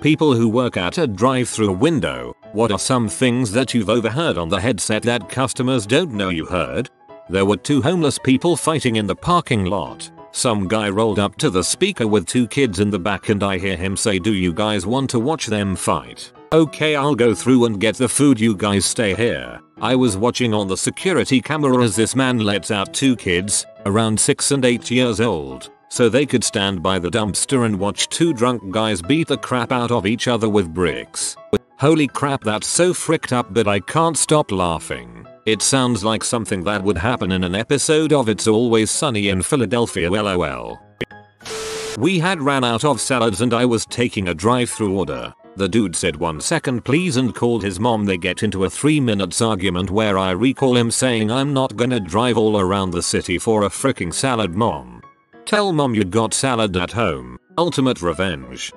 people who work at a drive-thru window, what are some things that you've overheard on the headset that customers don't know you heard? There were two homeless people fighting in the parking lot. Some guy rolled up to the speaker with two kids in the back and I hear him say, "Do you guys want to watch them fight? Okay, I'll go through and get the food, you guys stay here." I was watching on the security camera as this man lets out two kids, around 6 and 8 years old, so they could stand by the dumpster and watch two drunk guys beat the crap out of each other with bricks. Holy crap, that's so fricked up, but I can't stop laughing. It sounds like something that would happen in an episode of It's Always Sunny in Philadelphia, lol. We had ran out of salads and I was taking a drive-thru order. The dude said 1 second please and called his mom. They get into a 3 minutes argument where I recall him saying, "I'm not gonna drive all around the city for a fricking salad, mom. Tell mom you got salad at home." Ultimate revenge.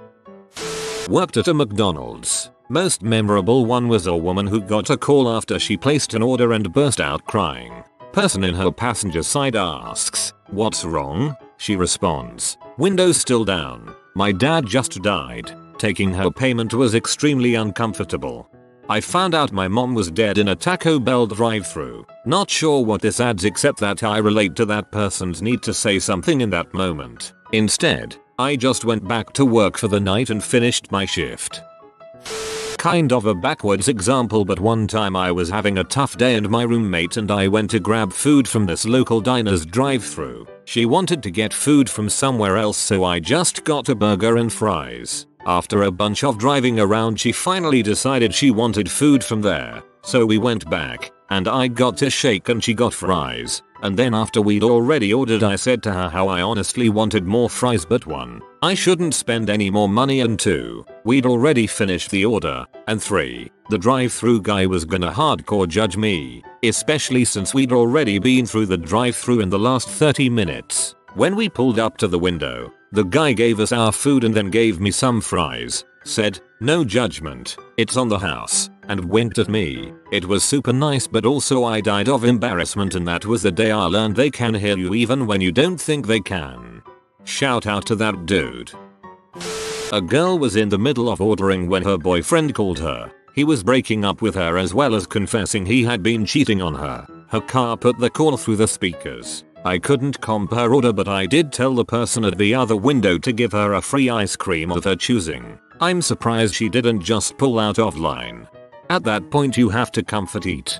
Worked at a McDonald's. Most memorable one was a woman who got a call after she placed an order and burst out crying. Person in her passenger side asks, "What's wrong?" She responds, "Windows still down. My dad just died." Taking her payment was extremely uncomfortable. I found out my mom was dead in a Taco Bell drive-thru. Not sure what this adds except that I relate to that person's need to say something in that moment. Instead, I just went back to work for the night and finished my shift. Kind of a backwards example, but one time I was having a tough day and my roommate and I went to grab food from this local diner's drive-thru. She wanted to get food from somewhere else, so I just got a burger and fries. After a bunch of driving around, she finally decided she wanted food from there. So we went back, and I got a shake and she got fries. And then after we'd already ordered, I said to her how I honestly wanted more fries, but 1, I shouldn't spend any more money, and 2, we'd already finished the order, and 3, the drive-thru guy was gonna hardcore judge me, especially since we'd already been through the drive-thru in the last 30 minutes. When we pulled up to the window, the guy gave us our food and then gave me some fries, said, "No judgment, it's on the house," and winked at me. It was super nice, but also I died of embarrassment, and that was the day I learned they can hear you even when you don't think they can. Shout out to that dude. A girl was in the middle of ordering when her boyfriend called her. He was breaking up with her as well as confessing he had been cheating on her. Her car put the call through the speakers. I couldn't comp her order, but I did tell the person at the other window to give her a free ice cream of her choosing. I'm surprised she didn't just pull out of line. At that point you have to comfort eat.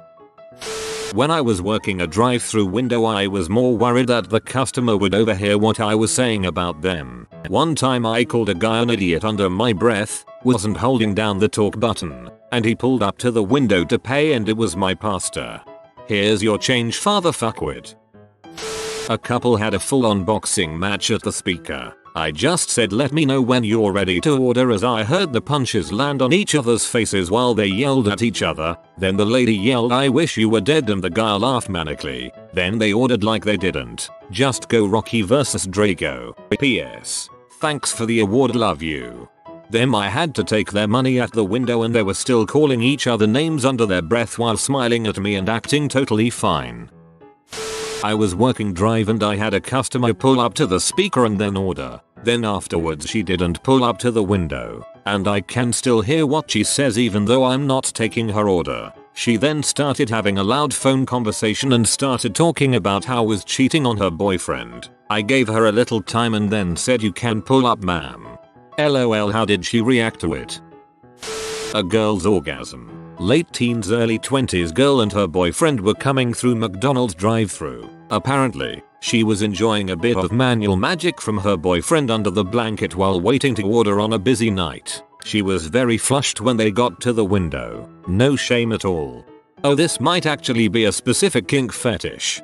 When I was working a drive-thru window, I was more worried that the customer would overhear what I was saying about them. One time I called a guy an idiot under my breath, wasn't holding down the talk button, and he pulled up to the window to pay and it was my pastor. "Here's your change, father fuckwit." A couple had a full-on boxing match at the speaker. I just said, "Let me know when you're ready to order," as I heard the punches land on each other's faces while they yelled at each other. Then the lady yelled, "I wish you were dead," and the guy laughed manically. Then they ordered like they didn't. Just go Rocky vs Drago. PS. Thanks for the award, love you. Then I had to take their money at the window and they were still calling each other names under their breath while smiling at me and acting totally fine. I was working drive and I had a customer pull up to the speaker and then order. Then afterwards she didn't pull up to the window, and I can still hear what she says even though I'm not taking her order. She then started having a loud phone conversation and started talking about how I was cheating on her boyfriend. I gave her a little time and then said, "You can pull up, ma'am." LOL, how did she react to it? A girl's orgasm. Late teens, early 20s girl and her boyfriend were coming through McDonald's drive-thru. Apparently, she was enjoying a bit of manual magic from her boyfriend under the blanket while waiting to order on a busy night. She was very flushed when they got to the window. No shame at all. Oh, this might actually be a specific kink fetish.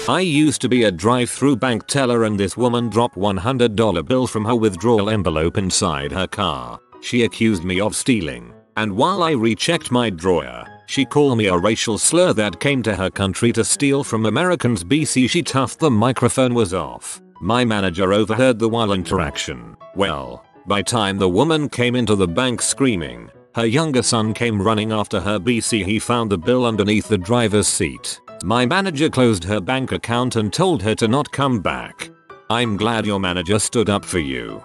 I used to be a drive-thru bank teller and this woman dropped $100 bill from her withdrawal envelope inside her car. She accused me of stealing. And while I rechecked my drawer, she called me a racial slur that came to her country to steal from Americans. BC, she tough, the microphone was off. My manager overheard the whole interaction. Well, by time the woman came into the bank screaming, her younger son came running after her. BC, he found the bill underneath the driver's seat. My manager closed her bank account and told her to not come back. I'm glad your manager stood up for you.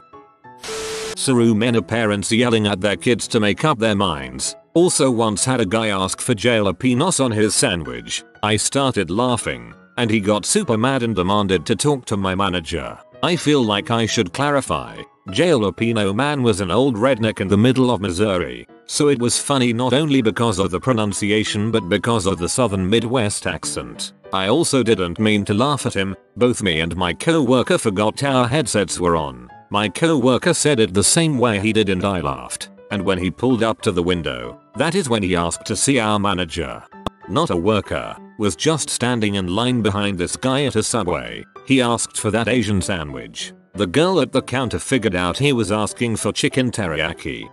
Saru men are parents yelling at their kids to make up their minds. Also once had a guy ask for jalapenos on his sandwich. I started laughing, and he got super mad and demanded to talk to my manager. I feel like I should clarify. Jalapeno man was an old redneck in the middle of Missouri, so it was funny not only because of the pronunciation but because of the southern Midwest accent. I also didn't mean to laugh at him. Both me and my co-worker forgot our headsets were on. My co-worker said it the same way he did and I laughed. And when he pulled up to the window, that is when he asked to see our manager. Not a worker, was just standing in line behind this guy at a Subway. He asked for that Asian sandwich. The girl at the counter figured out he was asking for chicken teriyaki.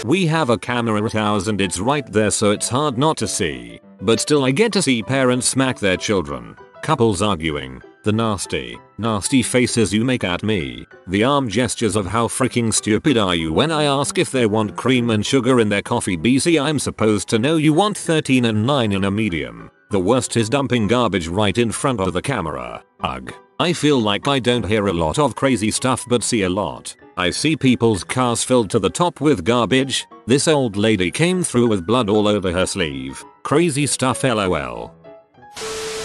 We have a camera at ours and it's right there so it's hard not to see. But still I get to see parents smack their children. Couples arguing. The nasty faces you make at me. The arm gestures of how freaking stupid are you when I ask if they want cream and sugar in their coffee. BC I'm supposed to know you want 13 and 9 in a medium. The worst is dumping garbage right in front of the camera. Ugh. I feel like I don't hear a lot of crazy stuff but see a lot. I see people's cars filled to the top with garbage. This old lady came through with blood all over her sleeve. Crazy stuff lol.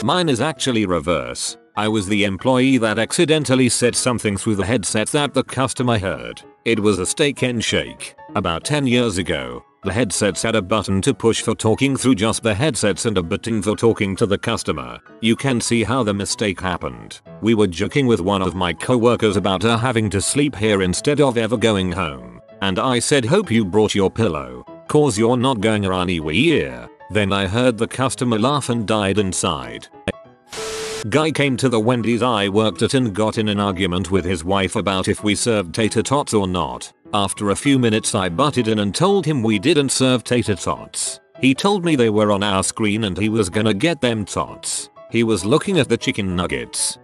Mine is actually reverse. I was the employee that accidentally said something through the headset that the customer heard. It was a steak and shake. About 10 years ago, the headsets had a button to push for talking through just the headsets and a button for talking to the customer. You can see how the mistake happened. We were joking with one of my coworkers about her having to sleep here instead of ever going home. And I said hope you brought your pillow, cause you're not going anywhere. Then I heard the customer laugh and died inside. Guy came to the Wendy's I worked at and got in an argument with his wife about if we served tater tots or not. After a few minutes I butted in and told him we didn't serve tater tots. He told me they were on our screen and he was gonna get them tots. He was looking at the chicken nuggets.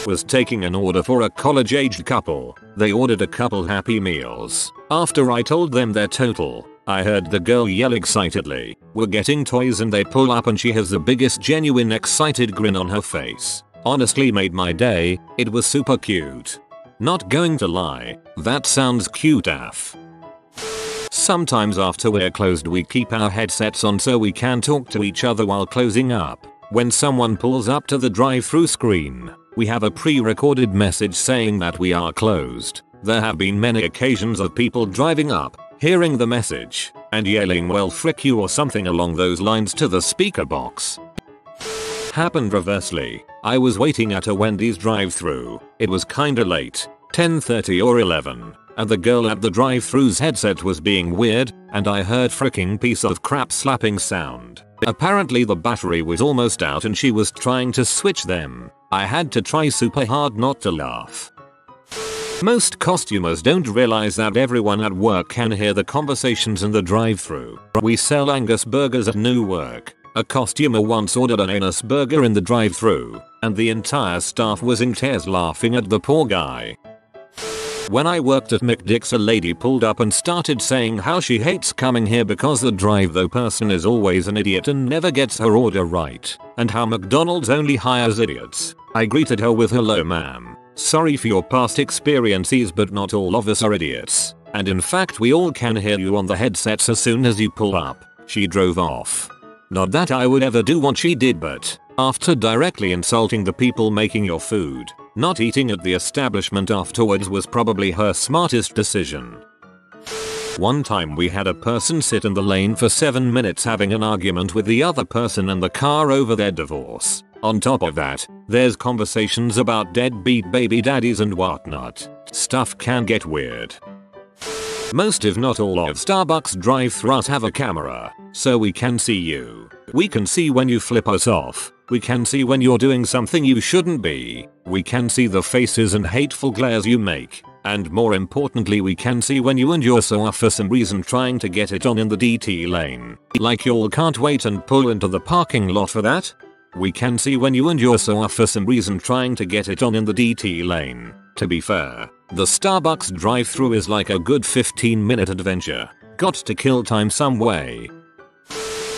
Was taking an order for a college-aged couple. They ordered a couple Happy Meals. After I told them their total, I heard the girl yell excitedly, "We're getting toys," and they pull up and she has the biggest genuine excited grin on her face. Honestly made my day. It was super cute. Not going to lie, that sounds cute AF. Sometimes after we're closed we keep our headsets on so we can talk to each other while closing up. When someone pulls up to the drive-thru screen, we have a pre-recorded message saying that we are closed. There have been many occasions of people driving up, hearing the message, and yelling well frick you or something along those lines to the speaker box. Happened reversely. I was waiting at a Wendy's drive-thru. It was kinda late, 10:30 or 11, and the girl at the drive-thru's headset was being weird, and I heard fricking piece of crap slapping sound. Apparently the battery was almost out and she was trying to switch them. I had to try super hard not to laugh. Most costumers don't realize that everyone at work can hear the conversations in the drive-thru. We sell Angus burgers at Newark. A costumer once ordered an anus burger in the drive-thru, and the entire staff was in tears laughing at the poor guy. When I worked at McDick's, a lady pulled up and started saying how she hates coming here because the drive-thru person is always an idiot and never gets her order right, and how McDonald's only hires idiots. I greeted her with "Hello ma'am. Sorry for your past experiences but not all of us are idiots. And in fact we all can hear you on the headsets as soon as you pull up." She drove off. Not that I would ever do what she did, but after directly insulting the people making your food, not eating at the establishment afterwards was probably her smartest decision. One time we had a person sit in the lane for 7 minutes having an argument with the other person in the car over their divorce. On top of that, there's conversations about deadbeat baby daddies and whatnot. Stuff can get weird. Most if not all of Starbucks drive-thrus have a camera, so we can see you. We can see when you flip us off. We can see when you're doing something you shouldn't be. We can see the faces and hateful glares you make. And more importantly, we can see when you and your SOA for some reason trying to get it on in the DT lane. Like y'all can't wait and pull into the parking lot for that? We can see when you and your SOA for some reason trying to get it on in the DT lane. To be fair, the Starbucks drive-thru is like a good 15-minute adventure. Got to kill time some way.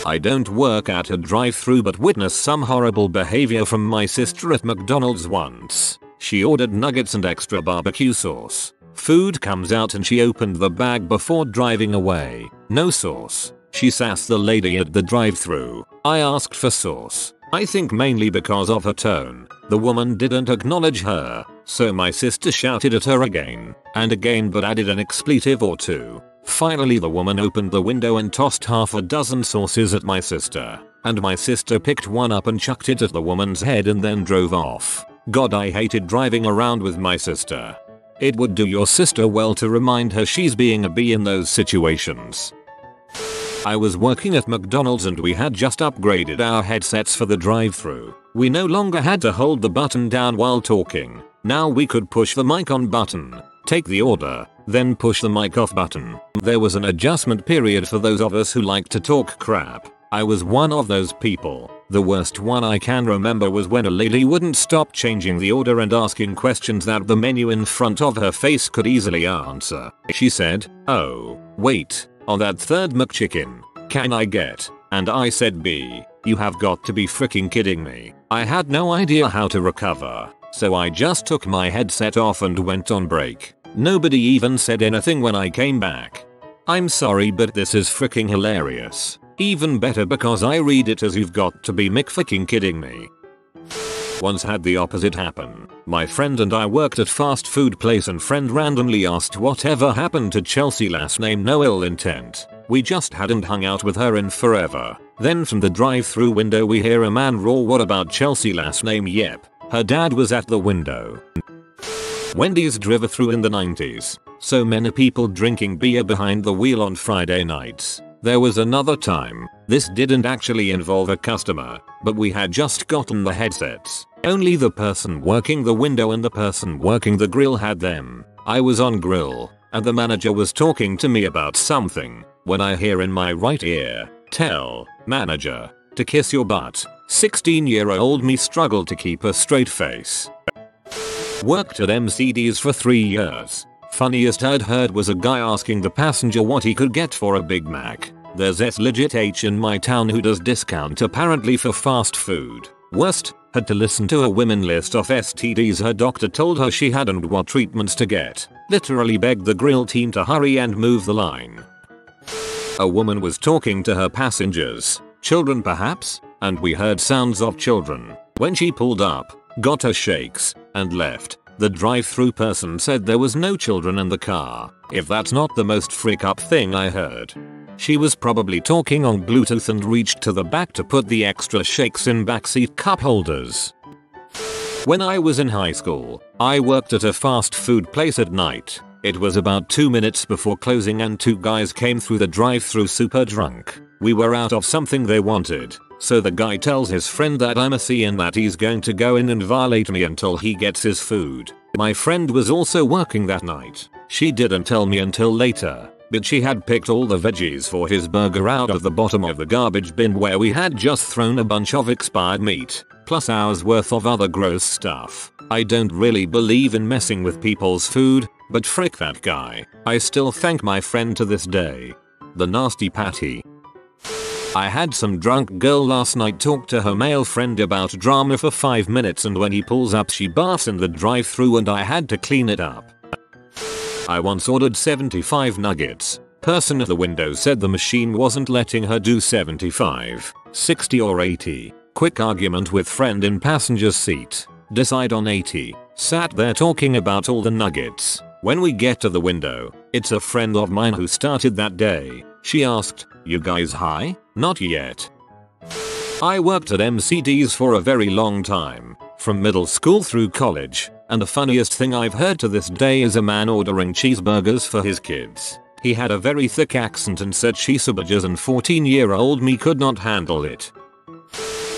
I don't work at a drive-thru but witnessed some horrible behavior from my sister at McDonald's once. She ordered nuggets and extra barbecue sauce. Food comes out and she opened the bag before driving away. No sauce. She sassed the lady at the drive-thru. I asked for sauce. I think mainly because of her tone. The woman didn't acknowledge her, so my sister shouted at her again and again but added an expletive or two. Finally the woman opened the window and tossed half a dozen sauces at my sister. And my sister picked one up and chucked it at the woman's head and then drove off. God, I hated driving around with my sister. It would do your sister well to remind her she's being a bee in those situations. I was working at McDonald's and we had just upgraded our headsets for the drive-thru. We no longer had to hold the button down while talking. Now we could push the mic on button, take the order, then push the mic off button. There was an adjustment period for those of us who like to talk crap. I was one of those people. The worst one I can remember was when a lady wouldn't stop changing the order and asking questions that the menu in front of her face could easily answer. She said, "Oh, wait, on that third McChicken, can I get?" And I said B. You have got to be freaking kidding me. I had no idea how to recover, so I just took my headset off and went on break. Nobody even said anything when I came back. I'm sorry but this is freaking hilarious. Even better because I read it as you've got to be McFicking kidding me. Once had the opposite happen. My friend and I worked at fast food place and friend randomly asked whatever happened to Chelsea, last name no ill intent. We just hadn't hung out with her in forever. Then from the drive-thru window we hear a man roar, "What about Chelsea, last name yep. Her dad was at the window." Wendy's drive-thru in the 90s. So many people drinking beer behind the wheel on Friday nights. There was another time. This didn't actually involve a customer, but we had just gotten the headsets. Only the person working the window and the person working the grill had them. I was on grill, and the manager was talking to me about something, when I hear in my right ear, "Tell manager to kiss your butt." 16-year-old me struggled to keep a straight face. Worked at MCD's for 3 years. Funniest I'd heard was a guy asking the passenger what he could get for a Big Mac. There's this legit H in my town who does discount apparently for fast food. Worst, had to listen to a women list of STDs her doctor told her she had and what treatments to get. Literally begged the grill team to hurry and move the line. A woman was talking to her passengers, children perhaps, and we heard sounds of children. When she pulled up, got her shakes, and left, the drive-thru person said there was no children in the car. If that's not the most freak up thing I heard. She was probably talking on Bluetooth and reached to the back to put the extra shakes in backseat cup holders. When I was in high school, I worked at a fast food place at night. It was about 2 minutes before closing and 2 guys came through the drive-thru super drunk. We were out of something they wanted, so the guy tells his friend that I'm a C and that he's going to go in and violate me until he gets his food. My friend was also working that night. She didn't tell me until later, but she had picked all the veggies for his burger out of the bottom of the garbage bin where we had just thrown a bunch of expired meat, plus hours worth of other gross stuff. I don't really believe in messing with people's food, but frick that guy. I still thank my friend to this day. The nasty patty. I had some drunk girl last night talk to her male friend about drama for 5 minutes, and when he pulls up she barfs in the drive-thru and I had to clean it up. I once ordered 75 nuggets. Person at the window said the machine wasn't letting her do 75, 60 or 80. Quick argument with friend in passenger's seat. Decide on 80. Sat there talking about all the nuggets. When we get to the window, it's a friend of mine who started that day. She asked, "You guys high?" Not yet. I worked at MCD's for a very long time, from middle school through college, and the funniest thing I've heard to this day is a man ordering cheeseburgers for his kids. He had a very thick accent and said cheeseburgers, and 14-year-old me could not handle it.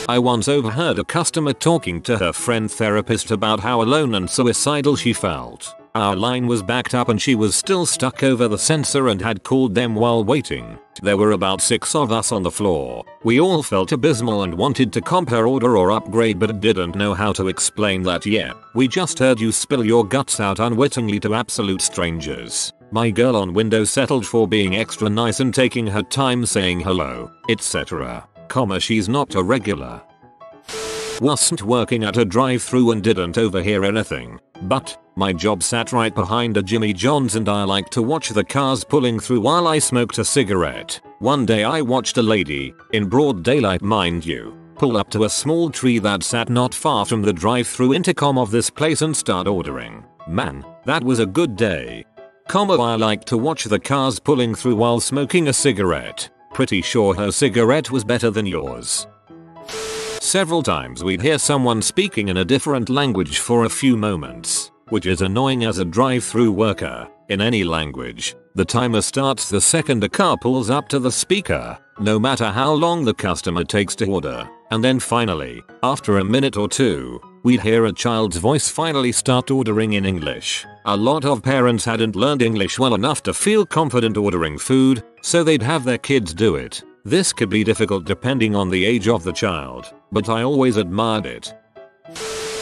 I once overheard a customer talking to her friend therapist about how alone and suicidal she felt. Our line was backed up and she was still stuck over the sensor and had called them while waiting. There were about 6 of us on the floor. We all felt abysmal and wanted to comp her order or upgrade but didn't know how to explain that yet. We just heard you spill your guts out unwittingly to absolute strangers. My girl on window settled for being extra nice and taking her time saying hello, etc. She's not a regular. Wasn't working at a drive-thru and didn't overhear anything, but My job sat right behind a Jimmy John's and I like to watch the cars pulling through while I smoked a cigarette. One day I watched a lady, in broad daylight mind you, pull up to a small tree that sat not far from the drive-through intercom of this place and start ordering. Man, that was a good day. I like to watch the cars pulling through while smoking a cigarette. Pretty sure her cigarette was better than yours. Several times we'd hear someone speaking in a different language for a few moments, which is annoying as a drive-through worker. In any language, the timer starts the second a car pulls up to the speaker, no matter how long the customer takes to order. And then finally, after a minute or two, we'd hear a child's voice finally start ordering in English. A lot of parents hadn't learned English well enough to feel confident ordering food, so they'd have their kids do it. This could be difficult depending on the age of the child, but I always admired it.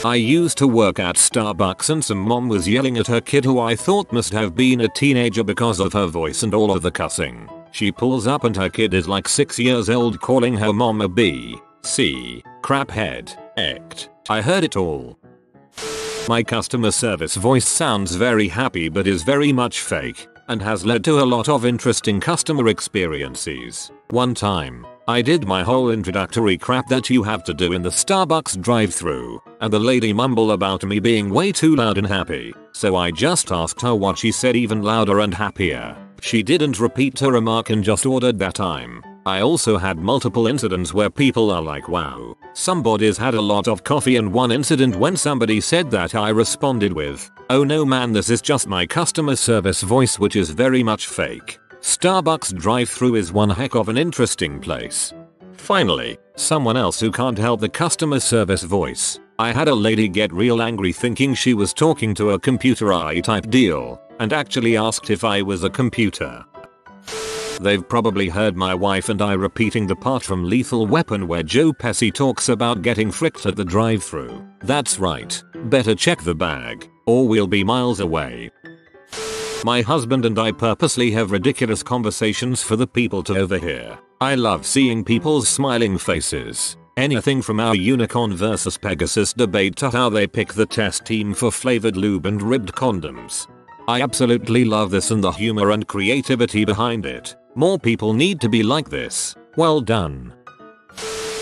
I used to work at Starbucks and some mom was yelling at her kid who I thought must have been a teenager because of her voice and all of the cussing. She pulls up and her kid is like 6 years old calling her mom a B, C, craphead, ect. I heard it all. My customer service voice sounds very happy but is very much fake and has led to a lot of interesting customer experiences. One time, I did my whole introductory crap that you have to do in the Starbucks drive-thru, and the lady mumbled about me being way too loud and happy, so I just asked her what she said even louder and happier. She didn't repeat her remark and just ordered that time. I also had multiple incidents where people are like, wow, somebody's had a lot of coffee, and one incident when somebody said that I responded with, oh no man, this is just my customer service voice, which is very much fake. Starbucks drive-thru is one heck of an interesting place. Finally, someone else who can't help the customer service voice. I had a lady get real angry thinking she was talking to a computer AI type deal, and actually asked if I was a computer. They've probably heard my wife and I repeating the part from Lethal Weapon where Joe Pesci talks about getting fricked at the drive-thru. That's right, better check the bag, or we'll be miles away. My husband and I purposely have ridiculous conversations for the people to overhear. I love seeing people's smiling faces. Anything from our unicorn versus Pegasus debate to how they pick the test team for flavored lube and ribbed condoms. I absolutely love this and the humor and creativity behind it. More people need to be like this. Well done.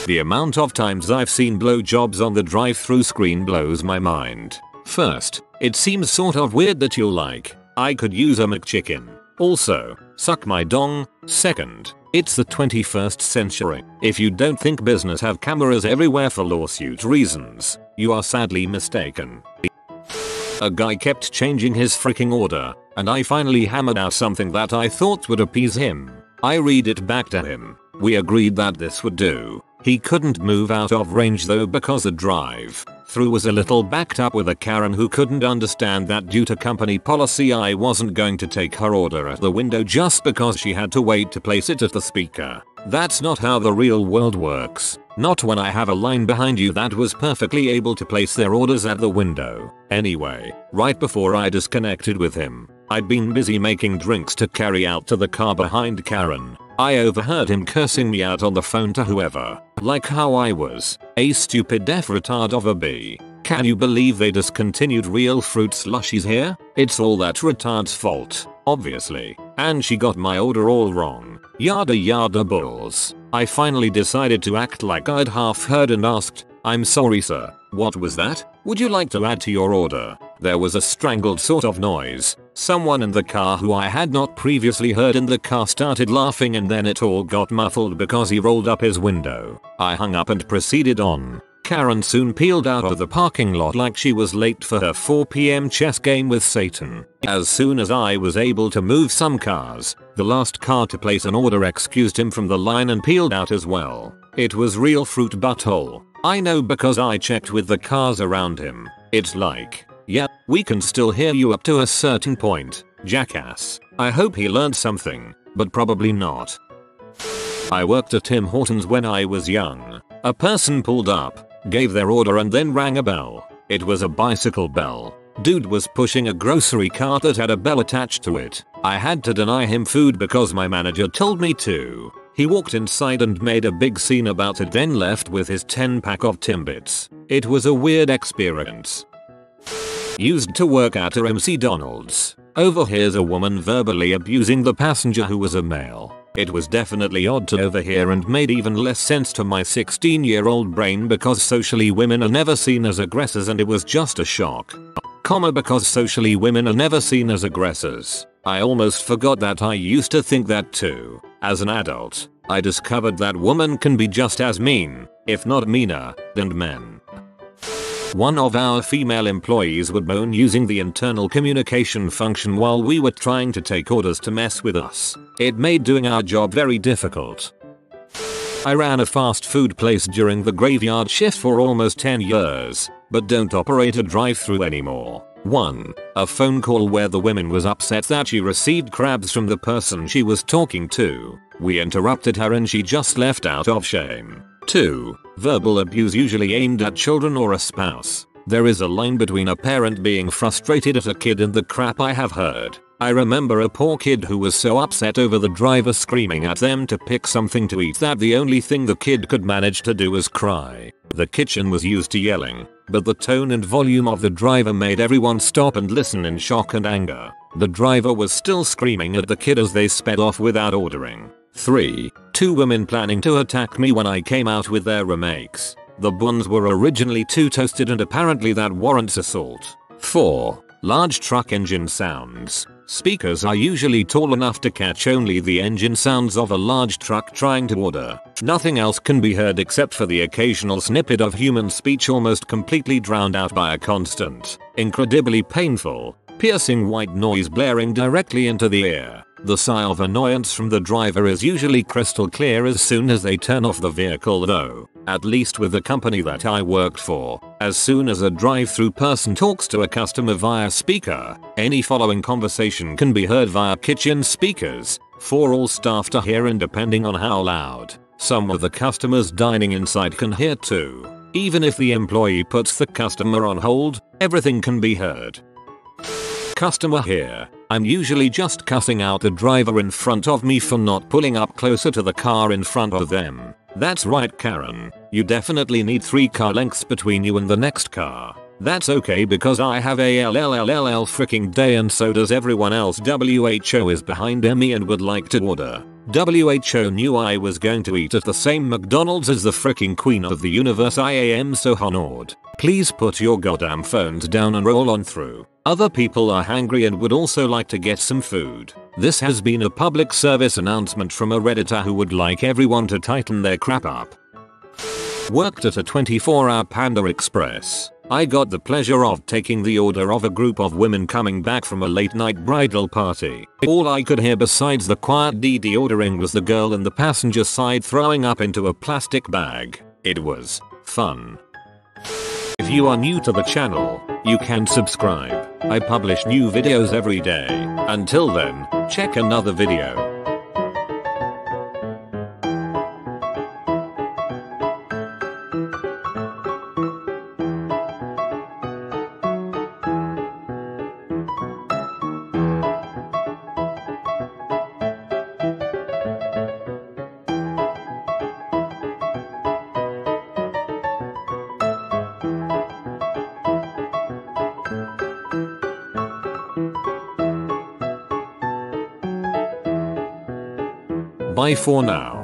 The amount of times I've seen blowjobs on the drive-thru screen blows my mind. First, it seems sort of weird that you'll like, I could use a McChicken. Also, suck my dong. Second, it's the 21st century. If you don't think business have cameras everywhere for lawsuit reasons, you are sadly mistaken. A guy kept changing his freaking order, and I finally hammered out something that I thought would appease him. I read it back to him. We agreed that this would do. He couldn't move out of range though because the drive-thru was a little backed up with a Karen who couldn't understand that due to company policy I wasn't going to take her order at the window just because she had to wait to place it at the speaker. That's not how the real world works. Not when I have a line behind you that was perfectly able to place their orders at the window. Anyway, right before I disconnected with him, I'd been busy making drinks to carry out to the car behind Karen. I overheard him cursing me out on the phone to whoever, like how I was a stupid deaf retard of a bee. Can you believe they discontinued real fruit slushies here? It's all that retard's fault, obviously. And she got my order all wrong. Yada yada balls. I finally decided to act like I'd half heard and asked, I'm sorry sir, what was that? Would you like to add to your order? There was a strangled sort of noise. Someone in the car who I had not previously heard in the car started laughing and then it all got muffled because he rolled up his window. I hung up and proceeded on. Karen soon peeled out of the parking lot like she was late for her 4 p.m. chess game with Satan. As soon as I was able to move some cars, the last car to place an order excused him from the line and peeled out as well. It was real fruit butthole. I know because I checked with the cars around him. It's like, yeah, we can still hear you up to a certain point, jackass. I hope he learned something, but probably not. I worked at Tim Hortons when I was young. A person pulled up, gave their order and then rang a bell. It was a bicycle bell. Dude was pushing a grocery cart that had a bell attached to it. I had to deny him food because my manager told me to. He walked inside and made a big scene about it, then left with his 10-pack of Timbits. It was a weird experience. Used to work at a MC Donald's. Overhears a woman verbally abusing the passenger who was a male. It was definitely odd to overhear and made even less sense to my 16-year-old brain because socially women are never seen as aggressors and it was just a shock. Because socially women are never seen as aggressors. I almost forgot that I used to think that too. As an adult, I discovered that women can be just as mean, if not meaner, than men. One of our female employees would moan using the internal communication function while we were trying to take orders to mess with us. It made doing our job very difficult. I ran a fast food place during the graveyard shift for almost 10 years, but don't operate a drive-thru anymore. 1. A phone call where the woman was upset that she received crabs from the person she was talking to. We interrupted her and she just left out of shame. 2. Verbal abuse usually aimed at children or a spouse. There is a line between a parent being frustrated at a kid and the crap I have heard. I remember a poor kid who was so upset over the driver screaming at them to pick something to eat that the only thing the kid could manage to do was cry. The kitchen was used to yelling, but the tone and volume of the driver made everyone stop and listen in shock and anger. The driver was still screaming at the kid as they sped off without ordering. 3. 2 women planning to attack me when I came out with their remakes. The buns were originally too toasted and apparently that warrants assault. 4. Large truck engine sounds. Speakers are usually tall enough to catch only the engine sounds of a large truck trying to order. Nothing else can be heard except for the occasional snippet of human speech almost completely drowned out by a constant, incredibly painful, piercing white noise blaring directly into the ear. The sigh of annoyance from the driver is usually crystal clear as soon as they turn off the vehicle though, at least with the company that I worked for. As soon as a drive-thru person talks to a customer via speaker, any following conversation can be heard via kitchen speakers, for all staff to hear and depending on how loud, some of the customers dining inside can hear too. Even if the employee puts the customer on hold, everything can be heard. Customer here. I'm usually just cussing out the driver in front of me for not pulling up closer to the car in front of them. That's right, Karen. You definitely need 3 car lengths between you and the next car. That's okay because I have a LLLLL freaking day and so does everyone else. WHO is behind me and would like to order. WHO knew I was going to eat at the same McDonald's as the freaking queen of the universe. I am so honored. Please put your goddamn phones down and roll on through. Other people are hungry and would also like to get some food. This has been a public service announcement from a Redditor who would like everyone to tighten their crap up. Worked at a 24-hour Panda Express. I got the pleasure of taking the order of a group of women coming back from a late night bridal party. All I could hear besides the quiet DD ordering was the girl in the passenger side throwing up into a plastic bag. It was fun. If you are new to the channel, you can subscribe. I publish new videos every day. Until then, check another video. Bye for now.